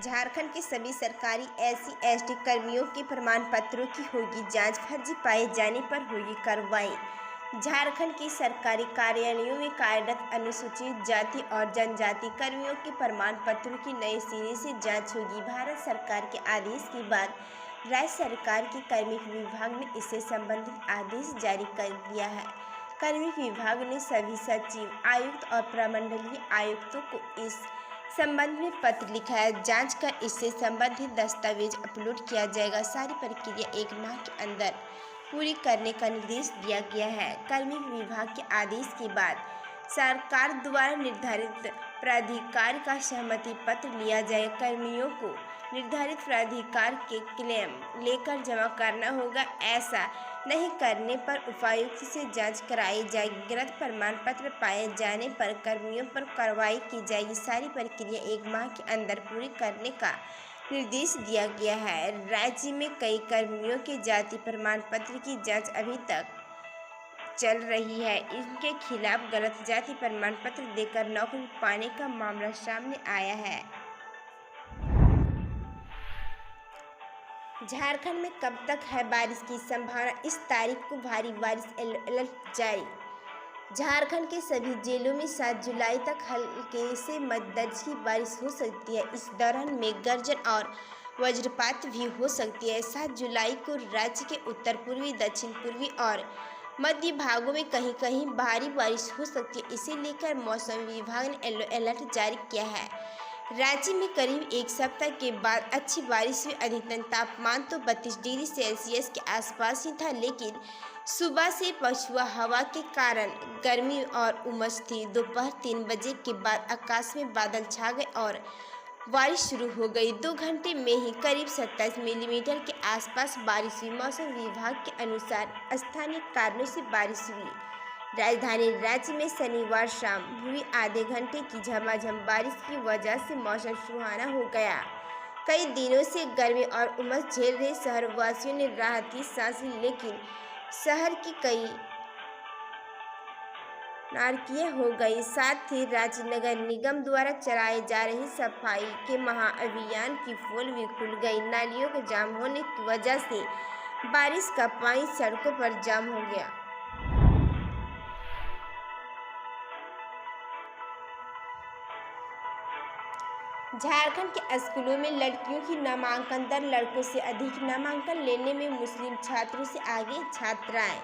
झारखंड के सभी सरकारी SC/ST कर्मियों के प्रमाण पत्रों की होगी जांच, फर्जी पाए जाने पर होगी कार्रवाई। झारखंड की सरकारी कार्यालयों में कार्यरत अनुसूचित जाति और जनजाति कर्मियों के प्रमाण पत्रों की नए सिरे से जांच होगी। भारत सरकार के आदेश के बाद राज्य सरकार के कार्मिक विभाग ने इससे संबंधित आदेश जारी कर दिया है। कार्मिक विभाग ने सभी सचिव, आयुक्त और प्रमंडलीय आयुक्तों को इस संबंध में पत्र लिखा है। जांच कर इससे संबंधित दस्तावेज अपलोड किया जाएगा। सारी प्रक्रिया 1 माह के अंदर पूरी करने का निर्देश दिया गया है। कार्मिक विभाग के आदेश के बाद सरकार द्वारा निर्धारित प्राधिकार का सहमति पत्र लिया जाएगा। कर्मियों को निर्धारित प्राधिकार के क्लेम लेकर जमा करना होगा। ऐसा नहीं करने पर उपायुक्त से जांच कराई जाएगी। गलत प्रमाण पत्र पाए जाने पर कर्मियों पर कार्रवाई की जाएगी। सारी प्रक्रिया 1 माह के अंदर पूरी करने का निर्देश दिया गया है। राज्य में कई कर्मियों के जाति प्रमाण पत्र की जांच अभी तक चल रही है। इनके खिलाफ गलत जाति प्रमाण पत्र देकर नौकरी पाने का मामला सामने आया है। झारखंड में कब तक है बारिश की संभावना? इस तारीख को भारी बारिश अलर्ट जारी। झारखंड के सभी जिलों में 7 जुलाई तक हल्के से मध्यम दर्जे की बारिश हो सकती है। इस दौरान मेघ गर्जन और वज्रपात भी हो सकती है। 7 जुलाई को राज्य के उत्तर पूर्वी, दक्षिण पूर्वी और मध्य भागों में कहीं कहीं भारी बारिश हो सकती है। इसे लेकर मौसम विभाग ने येलो अलर्ट जारी किया है। राज्य में करीब 1 सप्ताह के बाद अच्छी बारिश हुई। अधिकतम तापमान तो 32 डिग्री सेल्सियस के आसपास ही था, लेकिन सुबह से पछुआ हवा के कारण गर्मी और उमस थी। दोपहर 3 बजे के बाद आकाश में बादल छा गए और बारिश शुरू हो गई। 2 घंटे में ही करीब 27 मिलीमीटर के आसपास बारिश हुई। मौसम विभाग के अनुसार स्थानीय कारणों से बारिश हुई। राजधानी राज्य में शनिवार शाम हुई आधे घंटे की झमाझम बारिश की वजह से मौसम सुहाना हो गया। कई दिनों से गर्मी और उमस झेल रहे शहरवासियों ने राहत की सांस ली, लेकिन शहर की कई नारकीय हो गई। साथ ही राज्य नगर निगम द्वारा चलाए जा रही सफाई के महाअभियान की पोल भी खुल गई। नालियों के जाम होने की वजह से बारिश का पानी सड़कों पर जाम हो गया। झारखंड के स्कूलों में लड़कियों की नामांकन दर लड़कों से अधिक। नामांकन लेने में मुस्लिम छात्रों से आगे छात्राएं।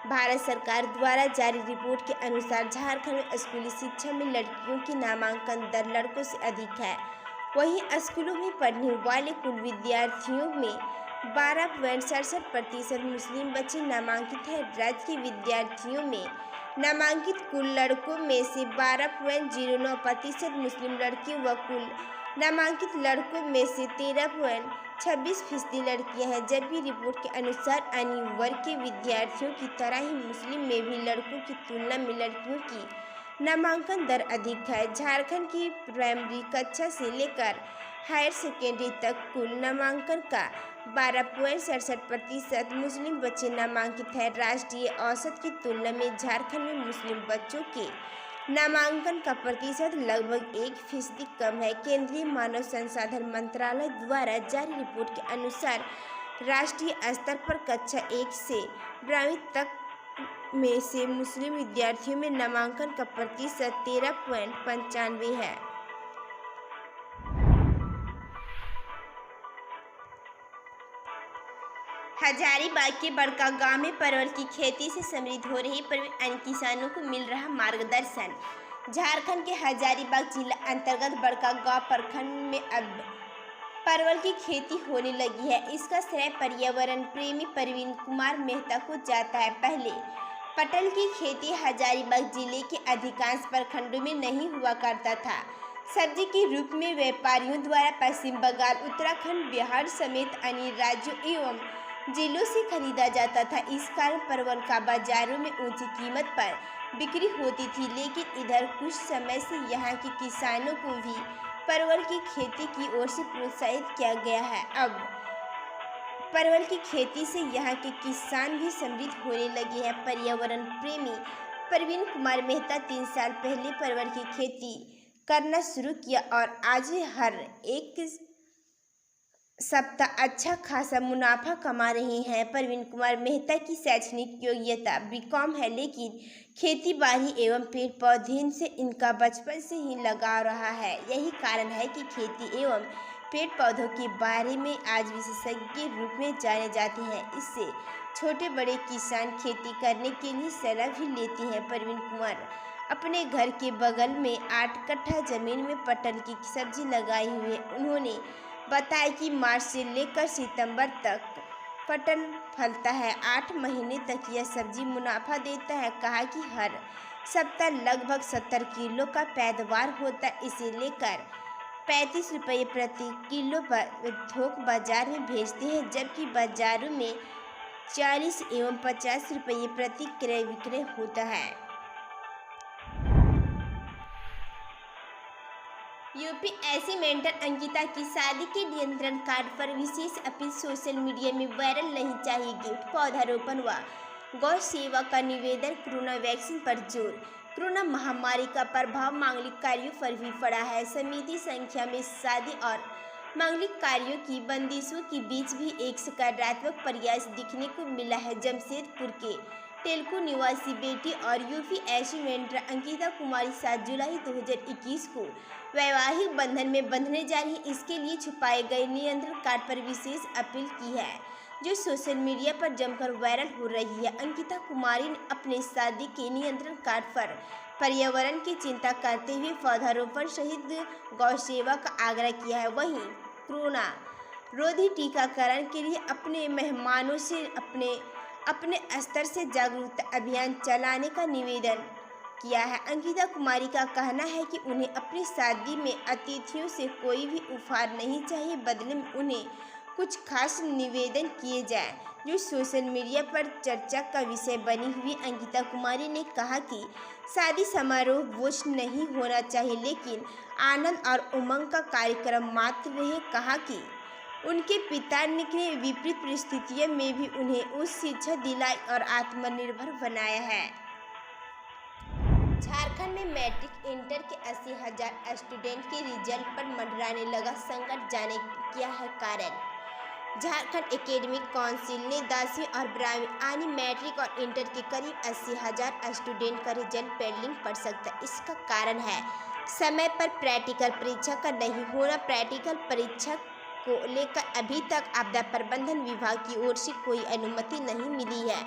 भारत सरकार द्वारा जारी रिपोर्ट के अनुसार झारखंड में स्कूली शिक्षा में लड़कियों की नामांकन दर लड़कों से अधिक है। वहीं स्कूलों में पढ़ने वाले कुल विद्यार्थियों में 12.67% मुस्लिम बच्चे नामांकित हैं। राज्य के विद्यार्थियों में नामांकित कुल लड़कों में से 12.09% मुस्लिम लड़के व कुल नामांकित लड़कों में से 13.26% लड़कियां हैं। जबकि रिपोर्ट के अनुसार अन्य वर्ग के विद्यार्थियों की तरह ही मुस्लिम में भी लड़कों की तुलना में लड़कियों की नामांकन दर अधिक है। झारखंड की प्राइमरी कक्षा से लेकर हायर सेकेंडरी तक कुल नामांकन का 12.67% मुस्लिम बच्चे नामांकित हैं। राष्ट्रीय औसत की तुलना में झारखंड में मुस्लिम बच्चों के नामांकन का प्रतिशत लगभग 1% कम है। केंद्रीय मानव संसाधन मंत्रालय द्वारा जारी रिपोर्ट के अनुसार राष्ट्रीय स्तर पर कक्षा 1 से 12वीं तक में से मुस्लिम विद्यार्थियों में नामांकन का प्रतिशत 13.95 है। हजारीबाग के बड़का गांव में परवल की खेती से समृद्ध हो रही अन्य किसानों को मिल रहा मार्गदर्शन। झारखंड के हजारीबाग जिला अंतर्गत बड़का गांव प्रखंड में अब परवल की खेती होने लगी है। इसका श्रेय पर्यावरण प्रेमी प्रवीण कुमार मेहता को जाता है। पहले पटल की खेती हजारीबाग जिले के अधिकांश प्रखंडों में नहीं हुआ करता था। सब्जी के रूप में व्यापारियों द्वारा पश्चिम बंगाल, उत्तराखंड, बिहार समेत अन्य राज्यों एवं जिलों से खरीदा जाता था। इस कारण परवल का बाजारों में ऊंची कीमत पर बिक्री होती थी। लेकिन इधर कुछ समय से यहाँ के किसानों को भी परवल की खेती की ओर से प्रोत्साहित किया गया है। अब परवल की खेती से यहाँ के किसान भी समृद्ध होने लगे हैं। पर्यावरण प्रेमी प्रवीण कुमार मेहता 3 साल पहले परवल की खेती करना शुरू किया और आज हर एक सप्ताह अच्छा खासा मुनाफा कमा रहे हैं। प्रवीण कुमार मेहता की शैक्षणिक योग्यता बीकॉम है, लेकिन खेती बाड़ी एवं पेड़ पौधे से इनका बचपन से ही लगाव रहा है। यही कारण है कि खेती एवं पेड़ पौधों के बारे में आज विशेषज्ञ के रूप में जाने जाते हैं। इससे छोटे बड़े किसान खेती करने के लिए सलाह भी लेते हैं। प्रवीण कुमार अपने घर के बगल में 8 कट्ठा जमीन में पटल की सब्जी लगाई हुई है। उन्होंने बताया कि मार्च से लेकर सितंबर तक पटल फलता है। 8 महीने तक यह सब्जी मुनाफा देता है। कहा कि हर सप्ताह लगभग 70 किलो का पैदावार होता है। इसे लेकर 35 रुपये प्रति किलो थोक बाजार में भेजते हैं, जबकि बाजारों में 40 एवं 50 रुपये प्रति क्रय विक्रय होता है। यूपीएससी मेंटर अंकिता की शादी के नियंत्रण कार्ड पर विशेष अपील सोशल मीडिया में वायरल नहीं चाहिए गिफ्ट, पौधारोपण व गौ सेवा का निवेदन। कोरोना वैक्सीन पर जोर। कोरोना महामारी का प्रभाव मांगलिक कार्यों पर भी पड़ा है। सीमित संख्या में शादी और मांगलिक कार्यों की बंदिशों के बीच भी एक सकारात्मक प्रयास दिखने को मिला है। जमशेदपुर के तेलकू निवासी बेटी और यूपीएससी मेंटर अंकिता कुमारी 7 जुलाई 2021 को वैवाहिक बंधन में बंधने जा रही। इसके लिए छुपाए गए नियंत्रण कार्ड पर विशेष अपील की है, जो सोशल मीडिया पर जमकर वायरल हो रही है। अंकिता कुमारी ने अपने शादी के नियंत्रण कार्ड पर पर्यावरण की चिंता करते हुए पौधारोपण सहित गौ सेवा का आग्रह किया है। वहीं कोरोना रोधी टीकाकरण के लिए अपने मेहमानों से अपने स्तर से जागरूकता अभियान चलाने का निवेदन किया है। अंकिता कुमारी का कहना है कि उन्हें अपनी शादी में अतिथियों से कोई भी उपहार नहीं चाहिए, बदले में उन्हें कुछ खास निवेदन किए जाए, जो सोशल मीडिया पर चर्चा का विषय बनी हुई। अंकिता कुमारी ने कहा कि शादी समारोह बोझ नहीं होना चाहिए, लेकिन आनंद और उमंग का कार्यक्रम मात्र रहे। कहा कि उनके पिता ने विपरीत परिस्थितियों में भी उन्हें उच्च शिक्षा दिलाई और आत्मनिर्भर बनाया है। झारखंड में मैट्रिक इंटर के 80,000 स्टूडेंट के रिजल्ट पर मंडराने लगा संकट, जाने क्या है कारण। झारखंड एकेडमिक काउंसिल ने 10वीं और 12वीं यानी मैट्रिक और इंटर के करीब 80,000 स्टूडेंट का रिजल्ट पेंडिंग पड़ सकता है। इसका कारण है समय पर प्रैक्टिकल परीक्षा का नहीं होना। प्रैक्टिकल परीक्षा को लेकर अभी तक आपदा प्रबंधन विभाग की ओर से कोई अनुमति नहीं मिली है।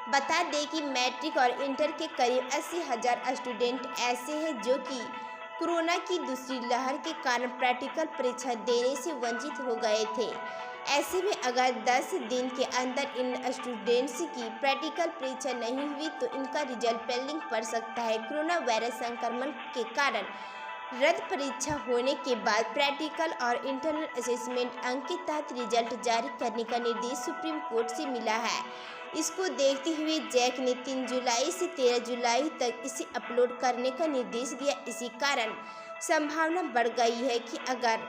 बता दें कि मैट्रिक और इंटर के करीब 80,000 स्टूडेंट ऐसे हैं जो कि कोरोना की दूसरी लहर के कारण प्रैक्टिकल परीक्षा देने से वंचित हो गए थे। ऐसे में अगर 10 दिन के अंदर इन स्टूडेंट्स की प्रैक्टिकल परीक्षा नहीं हुई तो इनका रिजल्ट पेंडिंग पड़ सकता है। कोरोना वायरस संक्रमण के कारण रद्द परीक्षा होने के बाद प्रैक्टिकल और इंटरनल असेसमेंट अंक के तहत रिजल्ट जारी करने का निर्देश सुप्रीम कोर्ट से मिला है। इसको देखते हुए जैक ने 3 जुलाई से 13 जुलाई तक इसे अपलोड करने का निर्देश दिया। इसी कारण संभावना बढ़ गई है कि अगर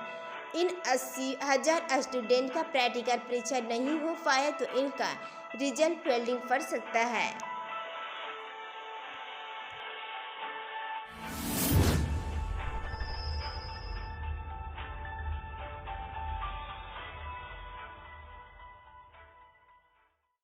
इन 80,000 स्टूडेंट का प्रैक्टिकल परीक्षा नहीं हो पाया तो इनका रिजल्ट पेंडिंग पड़ सकता है।